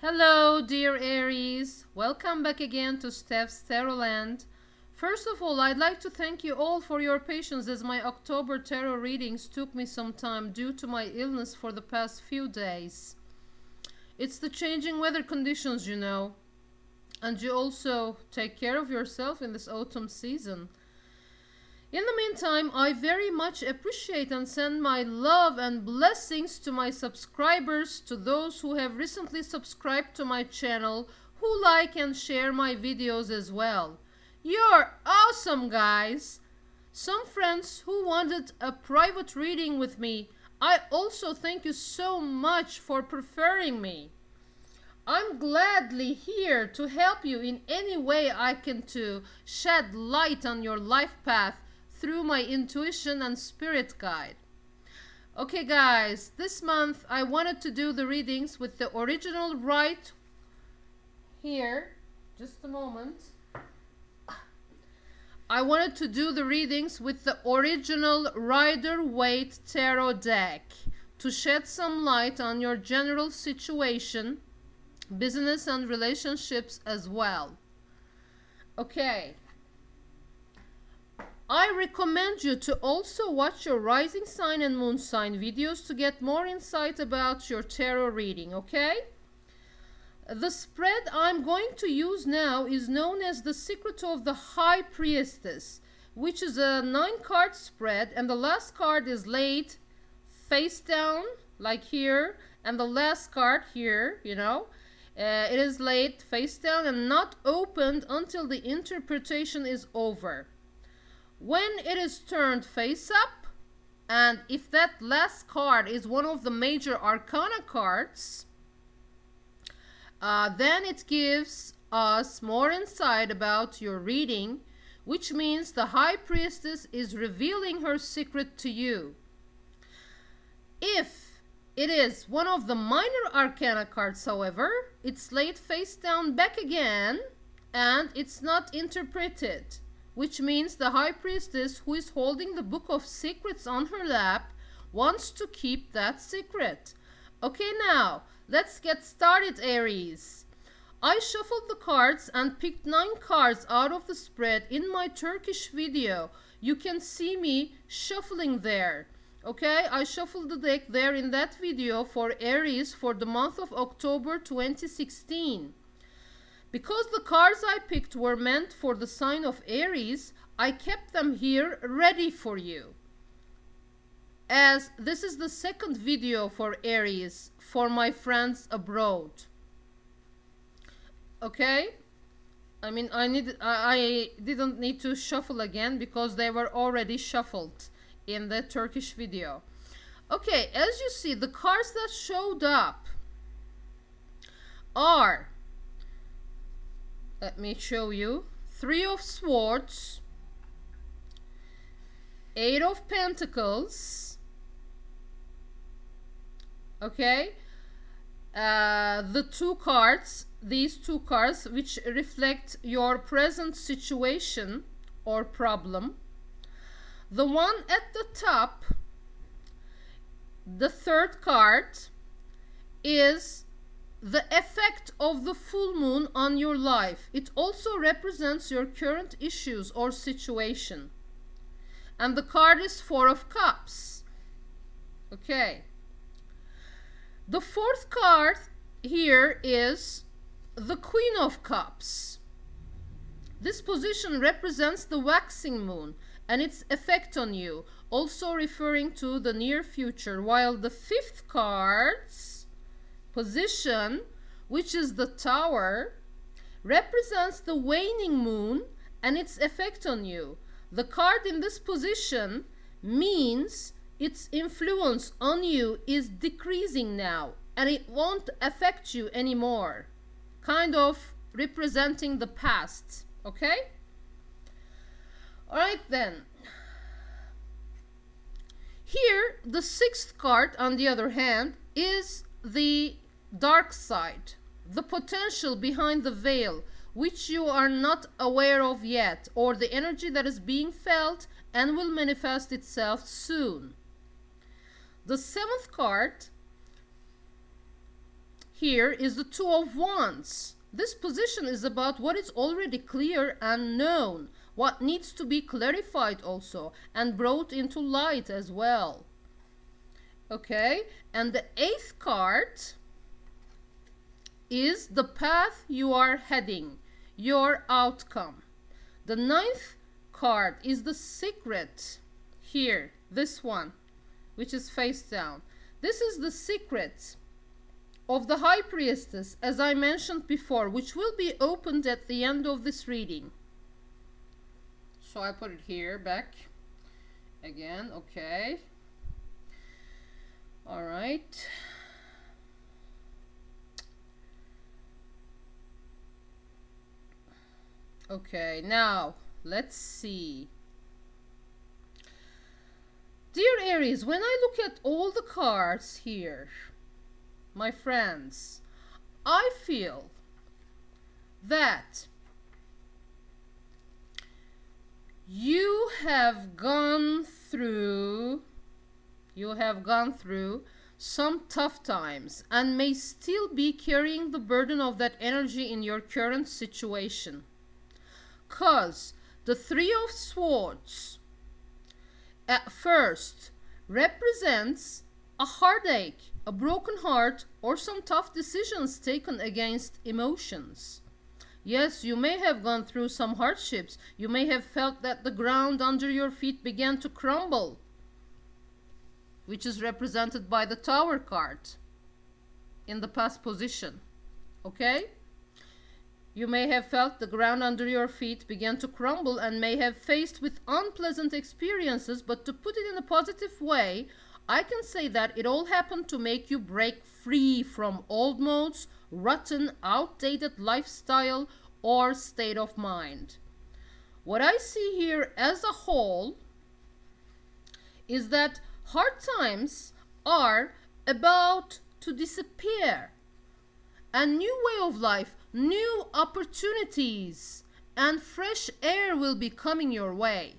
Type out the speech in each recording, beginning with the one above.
Hello, dear Aries. Welcome back again to Steph's TAROTLAND. First of all, I'd like to thank you all for your patience as my October tarot readings took me some time due to my illness for the past few days. It's the changing weather conditions, you know. And you also take care of yourself in this autumn season. In the meantime, I very much appreciate and send my love and blessings to my subscribers, to those who have recently subscribed to my channel, who like and share my videos as well. You're awesome, guys! Some friends who wanted a private reading with me, I also thank you so much for preferring me. I'm gladly here to help you in any way I can to shed light on your life path through my intuition and spirit guide. Okay guys, this month I wanted to do the readings with the original right here. Just a moment. I wanted to do the readings with the original Rider Waite Tarot Deck to shed some light on your general situation, business and relationships as well. Okay. I recommend you to also watch your rising sign and moon sign videos to get more insight about your tarot reading, okay? The spread I'm going to use now is known as the Secret of the High Priestess, which is a 9-card spread, and the last card is laid face down, like here, and the last card here, you know, it is laid face down and not opened until the interpretation is over. When it is turned face up, and if that last card is one of the major arcana cards, then it gives us more insight about your reading, which means the High Priestess is revealing her secret to you. If it is one of the minor arcana cards, however, it's laid face down back again, and it's not interpreted, which means the High Priestess, who is holding the Book of Secrets on her lap, wants to keep that secret. Okay, now, let's get started, Aries. I shuffled the cards and picked 9 cards out of the spread in my Turkish video. You can see me shuffling there. Okay, I shuffled the deck there in that video for Aries for the month of October 2016. Because the cards I picked were meant for the sign of Aries, I kept them here ready for you. As this is the second video for Aries for my friends abroad. Okay? I mean, I didn't need to shuffle again because they were already shuffled in the Turkish video. Okay, as you see, the cards that showed up are, let me show you, 3 of Swords, 8 of Pentacles, okay, the 2 cards, these 2 cards which reflect your present situation or problem. The one at the top, the 3rd card, is the effect of the full moon on your life. It also represents your current issues or situation. And the card is 4 of Cups. Okay. The 4th card here is the Queen of Cups. This position represents the waxing moon and its effect on you, also referring to the near future, while the 5th card's position, which is the Tower, represents the waning moon and its effect on you. The card in this position means its influence on you is decreasing now and it won't affect you anymore, kind of representing the past. Okay? Alright then. Here, the 6th card, on the other hand, is the dark side, the potential behind the veil, which you are not aware of yet, or the energy that is being felt and will manifest itself soon. The 7th card here is the Two of Wands. This position is about what is already clear and known, what needs to be clarified also and brought into light as well. Okay, and the 8th card is the path you are heading, your outcome. The 9th card is the secret here, this one, which is face down. This is the secret of the High Priestess, as I mentioned before, which will be opened at the end of this reading. So I put it here back again. Okay, all right. Okay, now let's see. Dear Aries, when I look at all the cards here, my friends, I feel that you have gone through some tough times and may still be carrying the burden of that energy in your current situation. 'Cause the Three of Swords at first represents a heartache, a broken heart, or some tough decisions taken against emotions. Yes, you may have gone through some hardships. You may have felt that the ground under your feet began to crumble, which is represented by the Tower card in the past position. Okay? You may have felt the ground under your feet began to crumble and may have faced with unpleasant experiences, but to put it in a positive way, I can say that it all happened to make you break free from old modes, rotten, outdated lifestyle, or state of mind. What I see here as a whole is that hard times are about to disappear. A new way of life, new opportunities, and fresh air will be coming your way.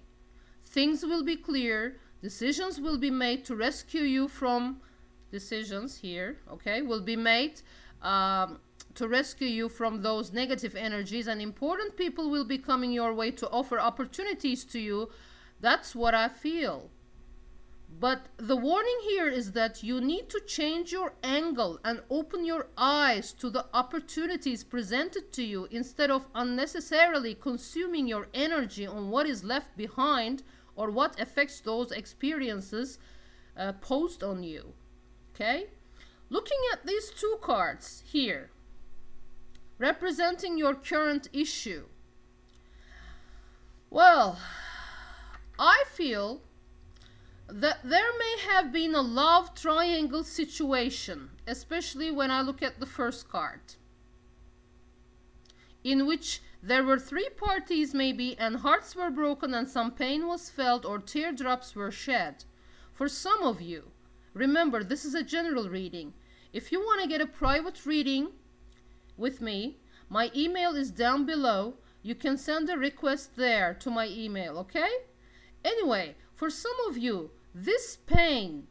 Things will be clear. Decisions will be made to rescue you from decisions here, okay, will be made to rescue you from those negative energies, and important people will be coming your way to offer opportunities to you. That's what I feel. But the warning here is that you need to change your angle and open your eyes to the opportunities presented to you instead of unnecessarily consuming your energy on what is left behind or what affects those experiences posed on you. Okay? Looking at these two cards here, representing your current issue, well, I feel that there may have been a love triangle situation, especially when I look at the first card, in which there were three parties maybe, and hearts were broken and some pain was felt or teardrops were shed. For some of you, remember, this is a general reading. If you want to get a private reading with me, my email is down below. You can send a request there to my email, okay? Anyway, for some of you, this pain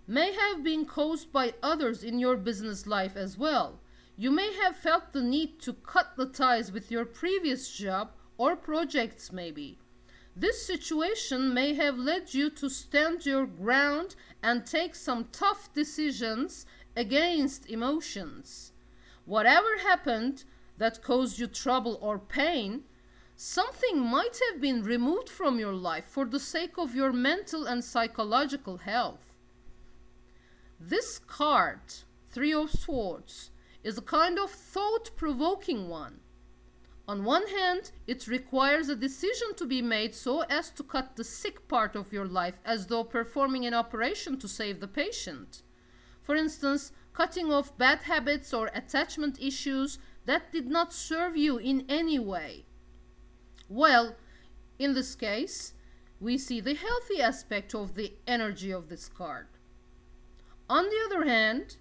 may have been caused by others in your business life as well. You may have felt the need to cut the ties with your previous job or projects maybe. This situation may have led you to stand your ground and take some tough decisions against emotions. Whatever happened that caused you trouble or pain, something might have been removed from your life for the sake of your mental and psychological health. This card, Three of Swords, is a kind of thought-provoking one. On one hand, it requires a decision to be made so as to cut the sick part of your life, as though performing an operation to save the patient. For instance, cutting off bad habits or attachment issues that did not serve you in any way. Well, in this case, we see the healthy aspect of the energy of this card. On the other hand,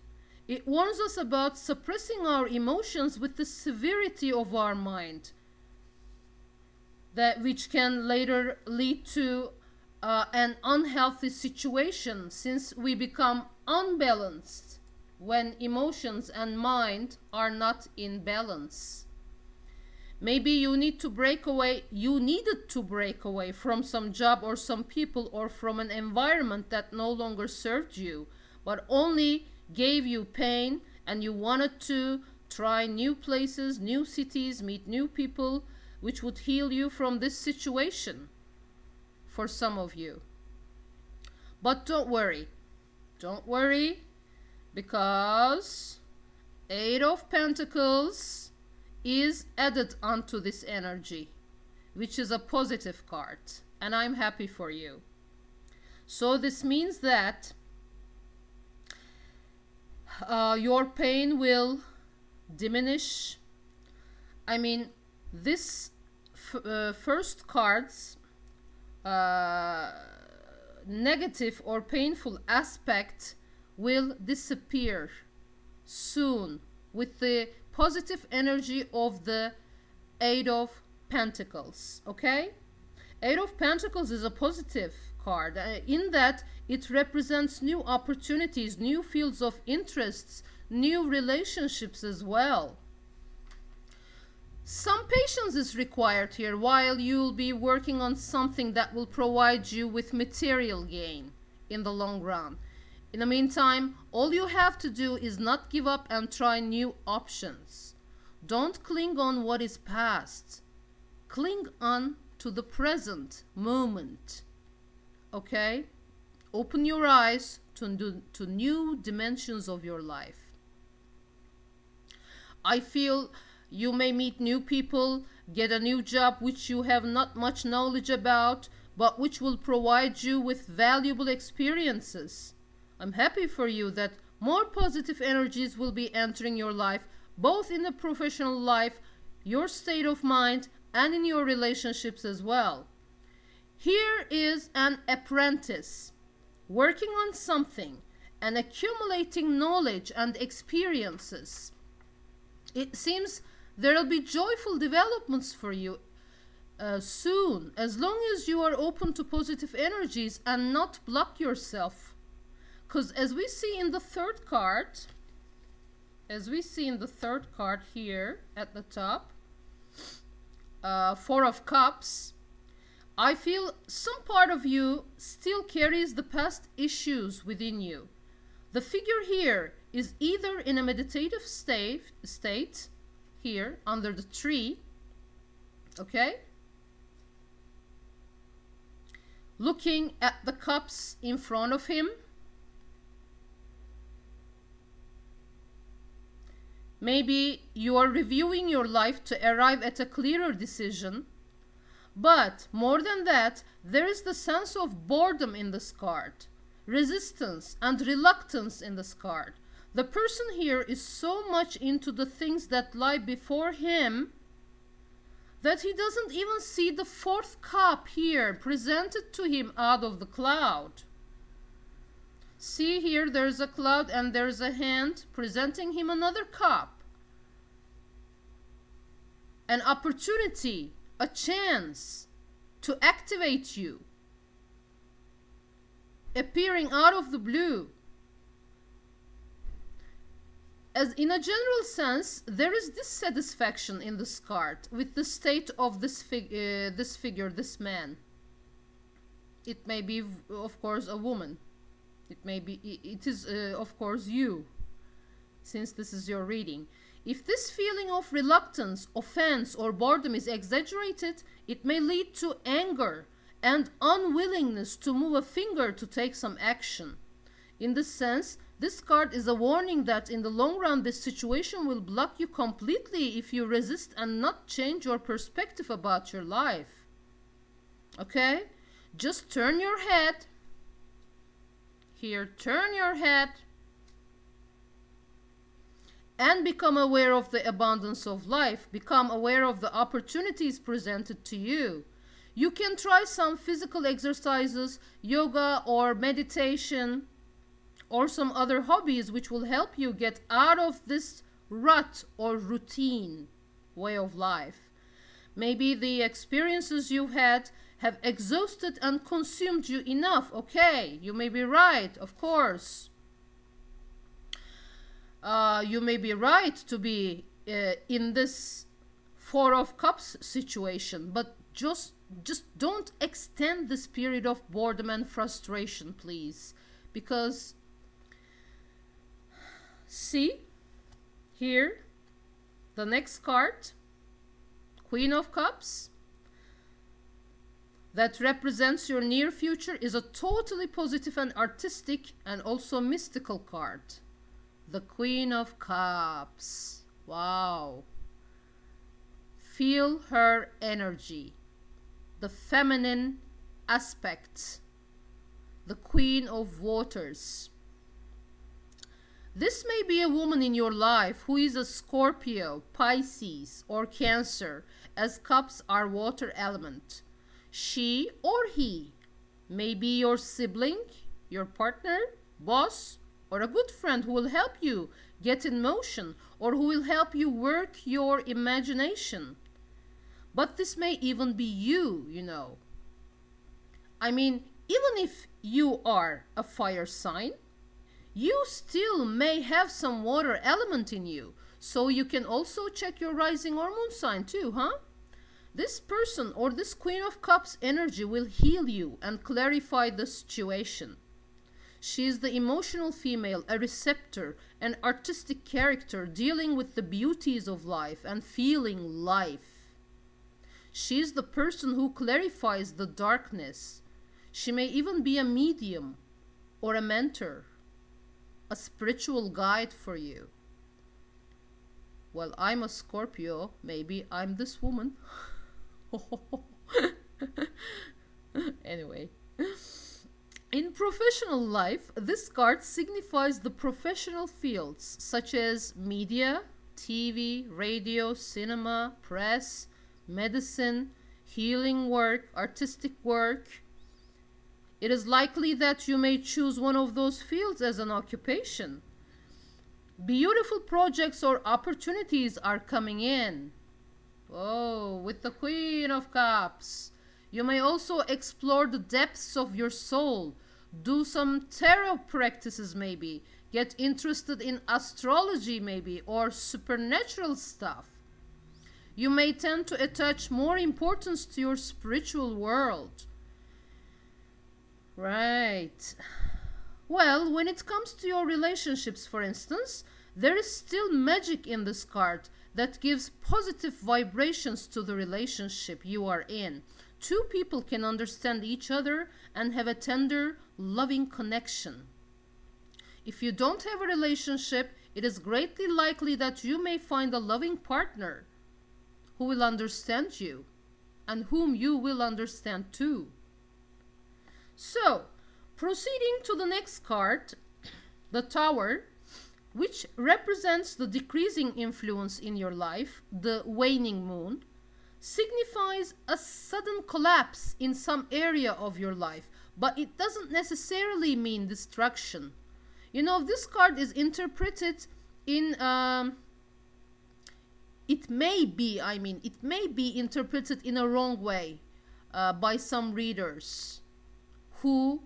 it warns us about suppressing our emotions with the severity of our mind, which can later lead to an unhealthy situation, since we become unbalanced when emotions and mind are not in balance. Maybe you needed to break away from some job or some people or from an environment that no longer served you, but only gave you pain, and you wanted to try new places, new cities, meet new people, which would heal you from this situation for some of you. But don't worry, because Eight of Pentacles is added onto this energy, which is a positive card, and I'm happy for you. So this means that your pain will diminish. I mean, this first card's negative or painful aspect will disappear soon with the positive energy of the Eight of Pentacles. Okay, Eight of Pentacles is a positive card in that it represents new opportunities, new fields of interests, new relationships as well. Some patience is required here while you'll be working on something that will provide you with material gain in the long run. In the meantime, all you have to do is not give up and try new options. Don't cling on what is past. Cling on to the present moment. Okay? Open your eyes to new dimensions of your life. I feel you may meet new people, get a new job which you have not much knowledge about, but which will provide you with valuable experiences. I'm happy for you that more positive energies will be entering your life, both in the professional life, your state of mind, and in your relationships as well. Here is an apprentice working on something and accumulating knowledge and experiences. It seems there will be joyful developments for you soon, as long as you are open to positive energies and not block yourself. Because as we see in the third card, here at the top, Four of Cups, I feel some part of you still carries the past issues within you. The figure here is either in a meditative state here under the tree, okay, looking at the cups in front of him. Maybe you are reviewing your life to arrive at a clearer decision. But more than that, there is the sense of boredom in this card, resistance and reluctance in this card. The person here is so much into the things that lie before him that he doesn't even see the fourth cup here presented to him out of the cloud. See here, there's a cloud and there's a hand presenting him another cup. An opportunity, a chance to activate you, appearing out of the blue. As in a general sense, there is dissatisfaction in this card with the state of this figure, this man. It may be, of course, a woman. It is, of course, you, since this is your reading. If this feeling of reluctance, offense, or boredom is exaggerated, it may lead to anger and unwillingness to move a finger to take some action. In this sense, this card is a warning that in the long run, this situation will block you completely if you resist and not change your perspective about your life. Okay? Just turn your head. Here, turn your head and become aware of the abundance of life. Become aware of the opportunities presented to you. You can try some physical exercises, yoga or meditation, or some other hobbies which will help you get out of this rut or routine way of life. Maybe the experiences you've had have exhausted and consumed you enough. Okay, you may be right, of course. You may be right to be in this Four of Cups situation, but just don't extend this period of boredom and frustration, please. Because, see, here, the next card, Queen of Cups, that represents your near future, is a totally positive and artistic and also mystical card. The Queen of Cups. Wow. Feel her energy. The feminine aspect. The Queen of Waters. This may be a woman in your life who is a Scorpio, Pisces, or Cancer, as cups are water element. She or he may be your sibling, your partner, boss, or a good friend who will help you get in motion or who will help you work your imagination. But this may even be you, you know. I mean, even if you are a fire sign, you still may have some water element in you. So you can also check your rising or moon sign too, huh? This person or this Queen of Cups energy will heal you and clarify the situation. She is the emotional female, a receptor, an artistic character dealing with the beauties of life and feeling life. She is the person who clarifies the darkness. She may even be a medium or a mentor, a spiritual guide for you. Well, I'm a Scorpio. Maybe I'm this woman. Anyway, in professional life, this card signifies the professional fields such as media, TV, radio, cinema, press, medicine, healing work, artistic work. It is likely that you may choose one of those fields as an occupation. Beautiful projects or opportunities are coming in. Oh, with the Queen of Cups. You may also explore the depths of your soul. Do some tarot practices maybe. Get interested in astrology maybe, or supernatural stuff. You may tend to attach more importance to your spiritual world. Right. Well, when it comes to your relationships, for instance, there is still magic in this card that gives positive vibrations to the relationship you are in. Two people can understand each other and have a tender, loving connection. If you don't have a relationship, it is greatly likely that you may find a loving partner who will understand you and whom you will understand too. So, proceeding to the next card, the Tower, which represents the decreasing influence in your life, the waning moon, signifies a sudden collapse in some area of your life, but it doesn't necessarily mean destruction. You know, this card is interpreted in, it may be interpreted in a wrong way by some readers whose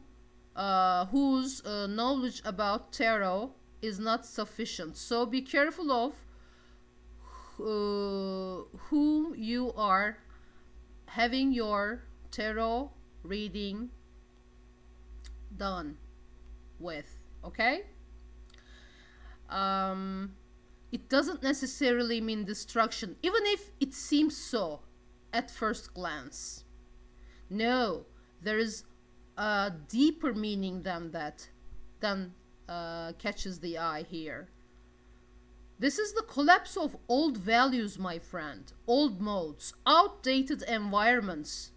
knowledge about tarot is not sufficient. So be careful of whom you are having your tarot reading done with, okay? It doesn't necessarily mean destruction, even if it seems so at first glance. No, there is a deeper meaning than that, catches the eye here. This is the collapse of old values, my friend, old modes, outdated environments,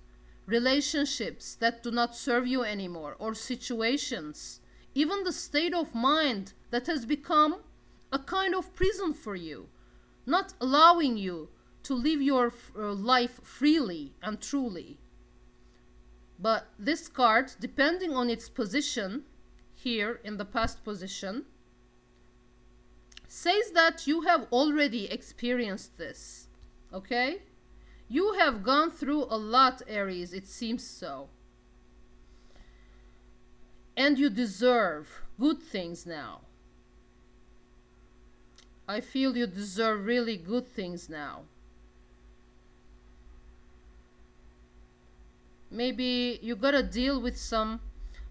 relationships that do not serve you anymore, or situations, even the state of mind that has become a kind of prison for you, not allowing you to live your life freely and truly. But this card, depending on its position, here in the past position, says that you have already experienced this, okay? You have gone through a lot, Aries, it seems so. And you deserve good things now. I feel you deserve really good things now. Maybe you gotta deal with some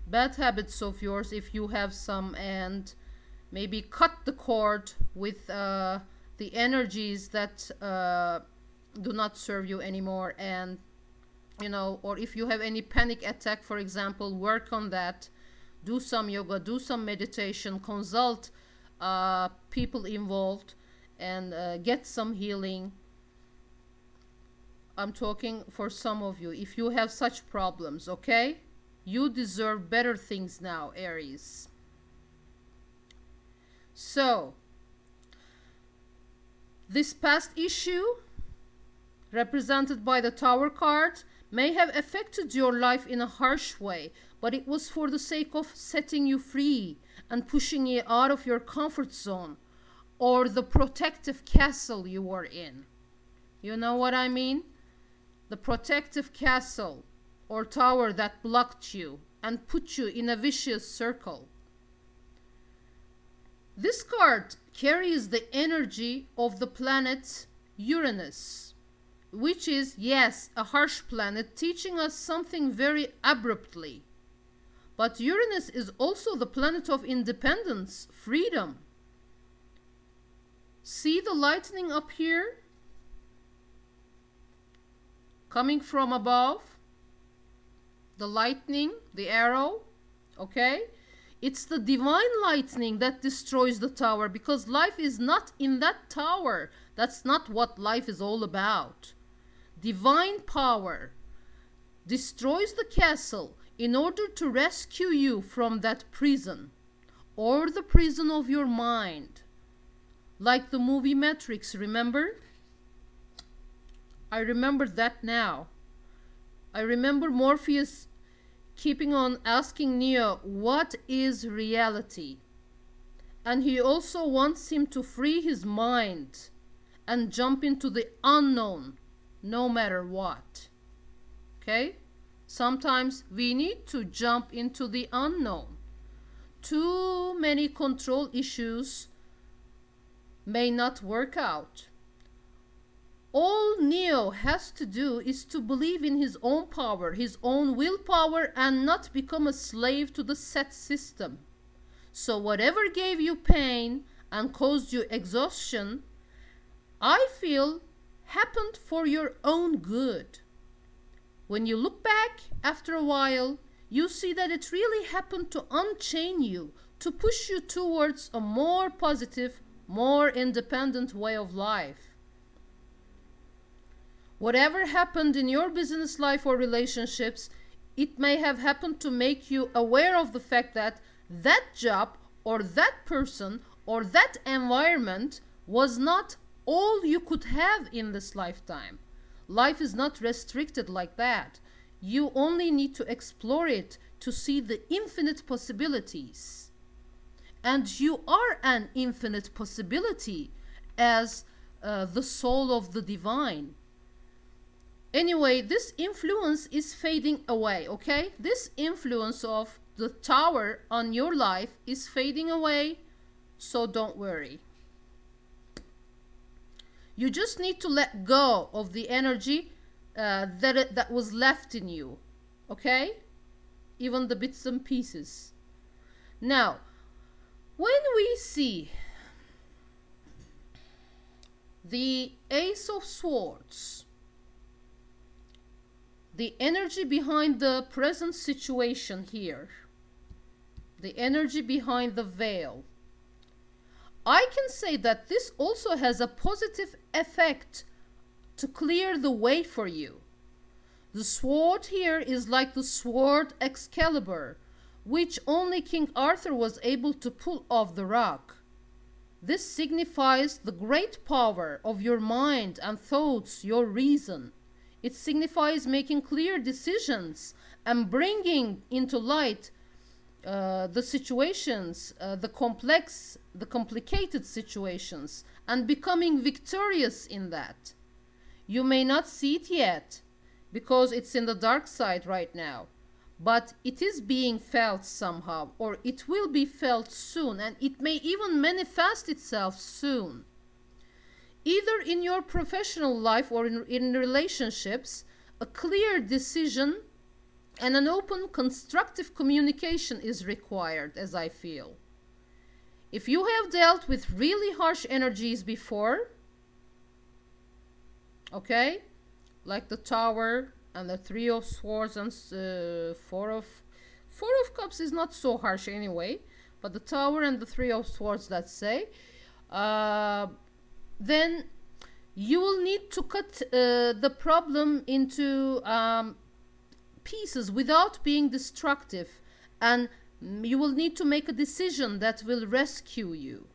bad habits of yours if you have some, and maybe cut the cord with the energies that do not serve you anymore. And you know, or if you have any panic attack, for example, work on that. Do some yoga, do some meditation, consult people involved, and get some healing. I'm talking for some of you, if you have such problems, okay? You deserve better things now, Aries. So, this past issue, represented by the Tower card, may have affected your life in a harsh way, but it was for the sake of setting you free and pushing you out of your comfort zone or the protective castle you were in. You know what I mean? The protective castle or tower that blocked you and put you in a vicious circle. This card carries the energy of the planet Uranus, which is, yes, a harsh planet teaching us something very abruptly. But Uranus is also the planet of independence, freedom. See the lightning up here? Coming from above, the lightning, the arrow, okay? It's the divine lightning that destroys the tower, because life is not in that tower. That's not what life is all about. Divine power destroys the castle in order to rescue you from that prison, or the prison of your mind. Like the movie Matrix, remember? I remember that now. I remember Morpheus keeping on asking Neo, what is reality? And he also wants him to free his mind and jump into the unknown, no matter what. Okay? Sometimes we need to jump into the unknown. Too many control issues may not work out. All Neo has to do is to believe in his own power, his own willpower, and not become a slave to the set system. So whatever gave you pain and caused you exhaustion, I feel happened for your own good. When you look back after a while, you see that it really happened to unchain you, to push you towards a more positive, more independent way of life. Whatever happened in your business life or relationships, it may have happened to make you aware of the fact that that job or that person or that environment was not all you could have in this lifetime. Life is not restricted like that. You only need to explore it to see the infinite possibilities. And you are an infinite possibility as the soul of the divine. Anyway, this influence is fading away, okay? This influence of the tower on your life is fading away, so don't worry. You just need to let go of the energy that was left in you, okay? Even the bits and pieces. Now, when we see the Ace of Swords, the energy behind the present situation here, the energy behind the veil, I can say that this also has a positive effect to clear the way for you. The sword here is like the sword Excalibur, which only King Arthur was able to pull off the rock. This signifies the great power of your mind and thoughts, your reason. It signifies making clear decisions and bringing into light the situations, the complicated situations, and becoming victorious in that. You may not see it yet because it's in the dark side right now, but it is being felt somehow, or it will be felt soon, and it may even manifest itself soon. either in your professional life or in relationships, a clear decision and an open, constructive communication is required, as I feel. If you have dealt with really harsh energies before, okay, like the Tower and the Three of Swords and Four of Cups is not so harsh anyway, but the Tower and the Three of Swords, let's say, then you will need to cut the problem into pieces without being destructive, and you will need to make a decision that will rescue you.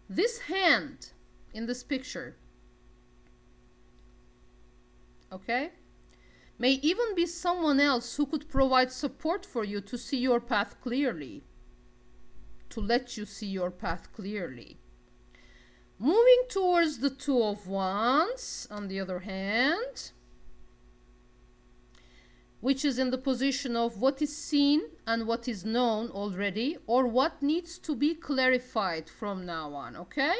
This hand in this picture, okay, may even be someone else who could provide support for you to see your path clearly, to let you see your path clearly. Moving towards the Two of Wands, on the other hand, which is in the position of what is seen and what is known already, or what needs to be clarified from now on, okay?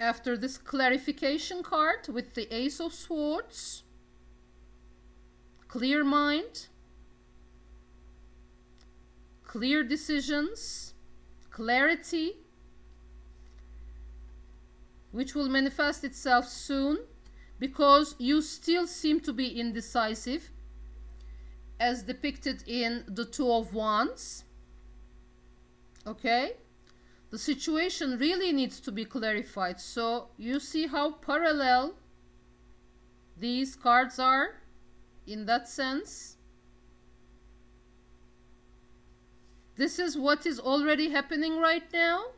After this clarification card with the Ace of Swords, clear mind, clear decisions, clarity, which will manifest itself soon, because you still seem to be indecisive, as depicted in the Two of Wands. Okay, the situation really needs to be clarified. So you see how parallel these cards are in that sense. This is what is already happening right now,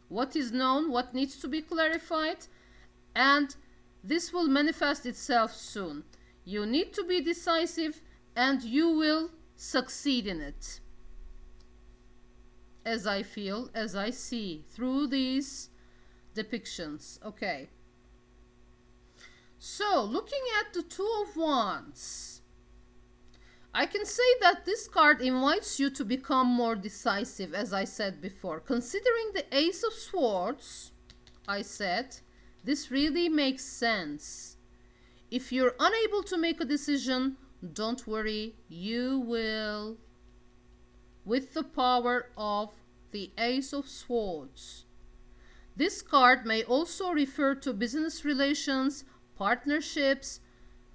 what is known, what needs to be clarified, and this will manifest itself soon. You need to be decisive and you will succeed in it, as I feel, as I see through these depictions. Okay, so looking at the Two of Wands, I can say that this card invites you to become more decisive, as I said before. Considering the Ace of Swords, I said, this really makes sense. If you're unable to make a decision, don't worry, you will, with the power of the Ace of Swords. This card may also refer to business relations, partnerships,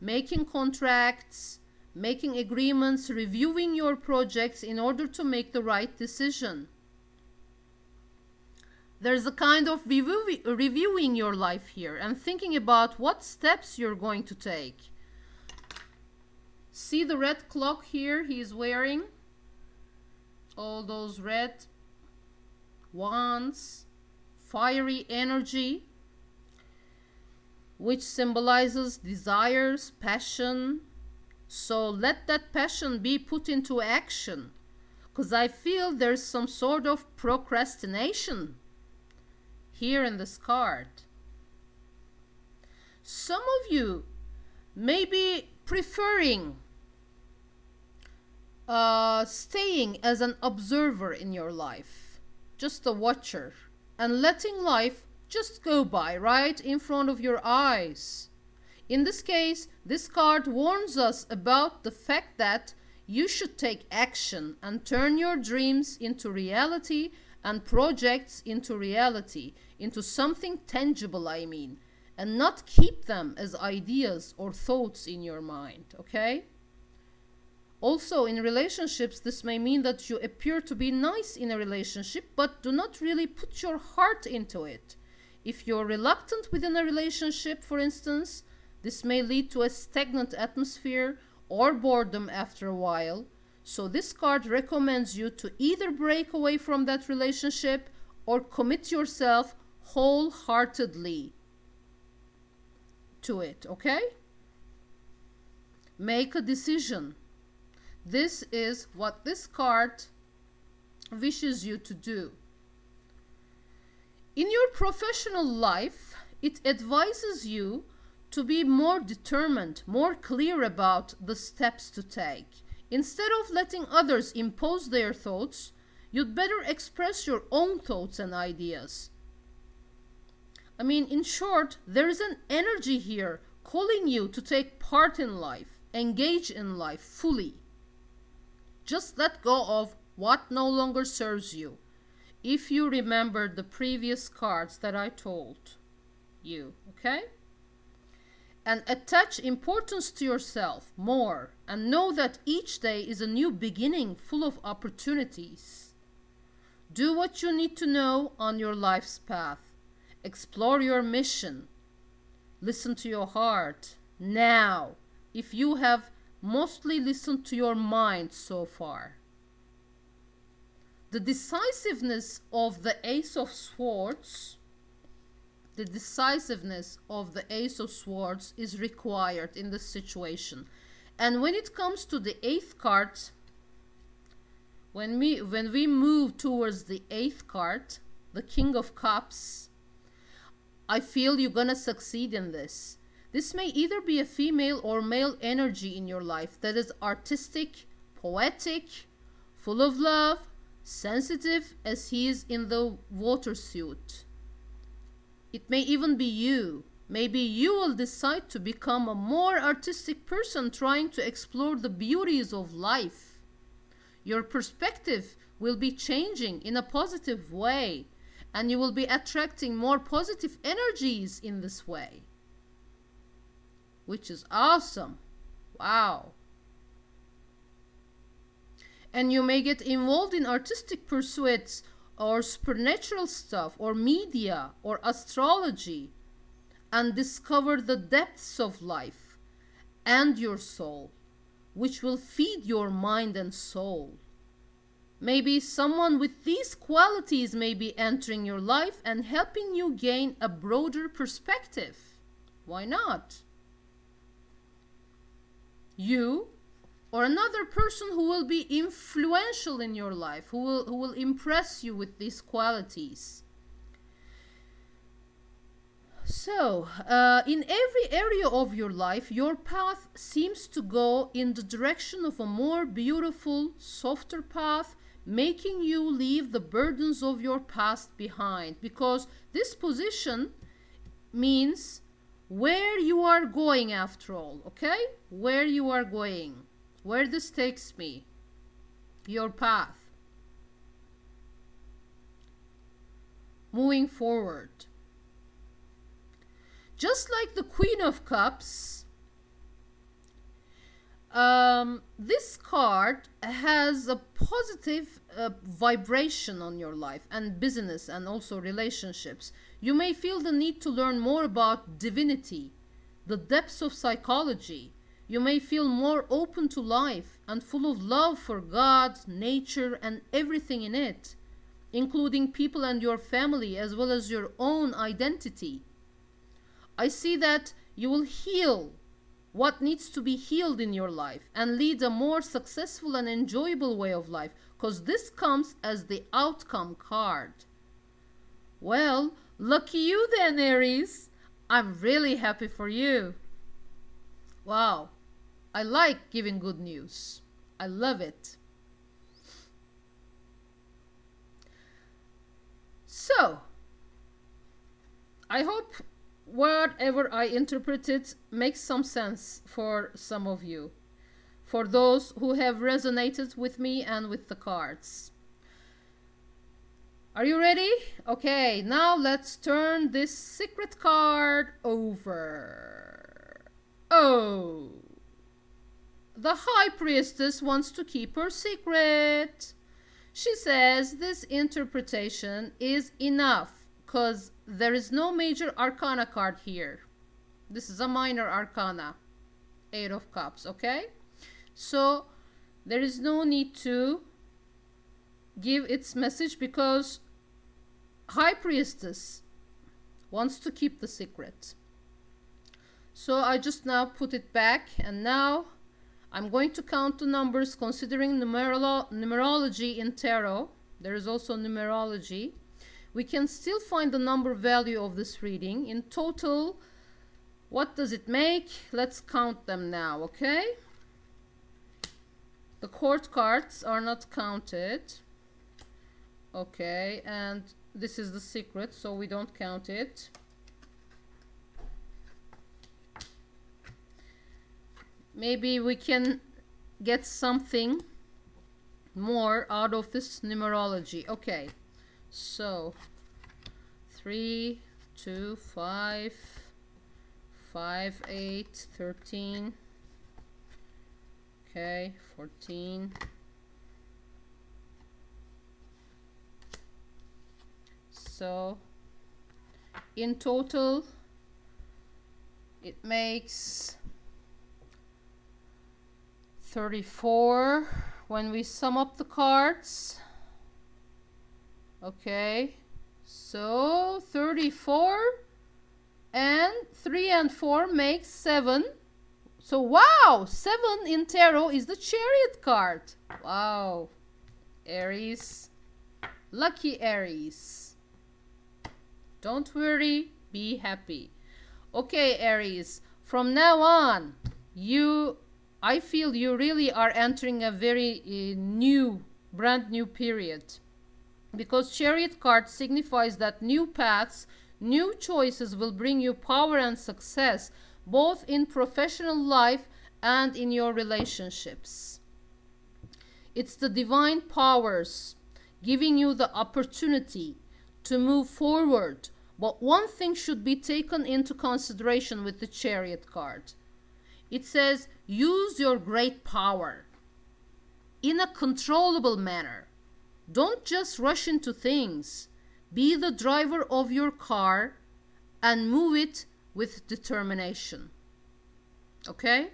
making contracts, making agreements, reviewing your projects in order to make the right decision. There's a kind of reviewing your life here and thinking about what steps you're going to take. See the red clock here he's wearing? All those red wands, fiery energy, which symbolizes desires, passion. So let that passion be put into action, because I feel there's some sort of procrastination here in this card. Some of you may be preferring staying as an observer in your life, just a watcher, and letting life just go by right in front of your eyes. In this case, this card warns us about the fact that you should take action and turn your dreams into reality and projects into reality, into something tangible, I mean, and not keep them as ideas or thoughts in your mind, okay? Also, in relationships, this may mean that you appear to be nice in a relationship, but do not really put your heart into it. If you're reluctant within a relationship, for instance, this may lead to a stagnant atmosphere or boredom after a while. So this card recommends you to either break away from that relationship or commit yourself wholeheartedly to it, okay? Make a decision. This is what this card wishes you to do. In your professional life, it advises you to be more determined, more clear about the steps to take. Instead of letting others impose their thoughts, you'd better express your own thoughts and ideas. I mean, in short, there is an energy here calling you to take part in life, engage in life fully. Just let go of what no longer serves you. If you remember the previous cards that I told you, okay? And attach importance to yourself more, and know that each day is a new beginning full of opportunities. Do what you need to know on your life's path. Explore your mission. Listen to your heart. Now, if you have mostly listened to your mind so far. The decisiveness of the Ace of Swords, the decisiveness of the Ace of Swords is required in this situation. And when it comes to the 8th card, when we move towards the 8th card, the King of Cups, I feel you're gonna succeed in this. This may either be a female or male energy in your life that is artistic, poetic, full of love, sensitive as he is in the water suit. It may even be you. Maybe you will decide to become a more artistic person trying to explore the beauties of life. Your perspective will be changing in a positive way, and you will be attracting more positive energies in this way, which is awesome. Wow. And you may get involved in artistic pursuits or supernatural stuff or media or astrology and discover the depths of life and your soul, which will feed your mind and soul. Maybe someone with these qualities may be entering your life and helping you gain a broader perspective. Why not? You or another person who will be influential in your life, who will impress you with these qualities. So, in every area of your life, your path seems to go in the direction of a more beautiful, softer path, making you leave the burdens of your past behind. Because this position means where you are going after all, okay? Where you are going. Where this takes me. Your path. Moving forward. Just like the Queen of Cups, this card has a positive vibration on your life and business and also relationships. You may feel the need to learn more about divinity, the depths of psychology. You may feel more open to life and full of love for God, nature, and everything in it, including people and your family as well as your own identity. I see that you will heal what needs to be healed in your life and lead a more successful and enjoyable way of life, because this comes as the outcome card. Well, lucky you then, Aries. I'm really happy for you. Wow, I like giving good news. I love it. So, I hope whatever I interpreted makes some sense for some of you, for those who have resonated with me and with the cards. Are you ready? Okay, now let's turn this secret card over. Oh, the High Priestess wants to keep her secret. She says this interpretation is enough because there is no major arcana card here. This is a minor arcana, 8 of Cups, okay? So there is no need to give its message because High Priestess wants to keep the secret. So I just now put it back, and now I'm going to count the numbers considering numerology in tarot. There is also numerology. We can still find the number value of this reading. In total, what does it make? Let's count them now, okay? The court cards are not counted. Okay, and this is the secret, so we don't count it. Maybe we can get something more out of this numerology. Okay, so 3, 2, 5, 5, 8, 13. Okay, 14. So in total it makes 34 when we sum up the cards. Okay, so 34 and 3 and 4 makes 7. So wow, 7 in tarot is the Chariot card. Wow, Aries, lucky Aries. Don't worry, be happy. Okay, Aries, from now on, I feel you really are entering a very brand new period. Because Chariot card signifies that new paths, new choices will bring you power and success, both in professional life and in your relationships. It's the divine powers giving you the opportunity to move forward. But one thing should be taken into consideration with the Chariot card. It says, use your great power in a controllable manner. Don't just rush into things. Be the driver of your car and move it with determination. Okay?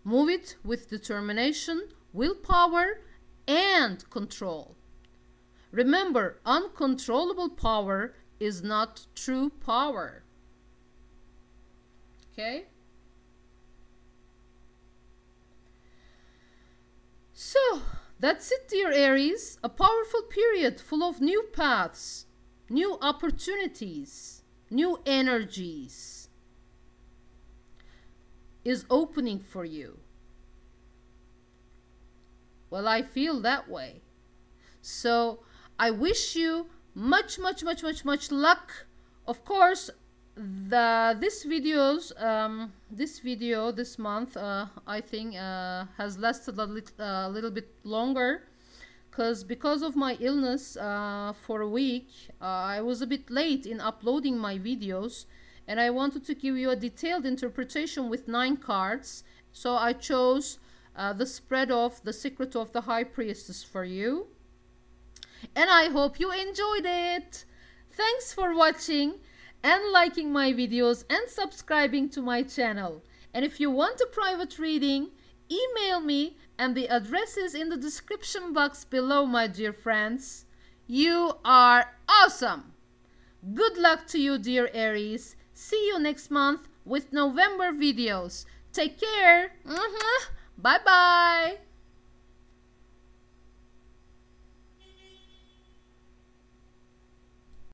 Move it with determination, willpower, and control. Remember, uncontrollable power is not true power. Okay? So, that's it, dear Aries. A powerful period full of new paths, new opportunities, new energies is opening for you. Well, I feel that way. So, I wish you much luck. Of course, this video this month I think has lasted a little bit longer because of my illness for a week. I was a bit late in uploading my videos, and I wanted to give you a detailed interpretation with 9 cards, so I chose the spread of the Secret of the High Priestess for you, and I hope you enjoyed it. Thanks for watching and liking my videos and subscribing to my channel. And if you want a private reading, email me, and the address is in the description box below, my dear friends. You are awesome. Good luck to you, dear Aries. See you next month with November videos. Take care. Bye bye.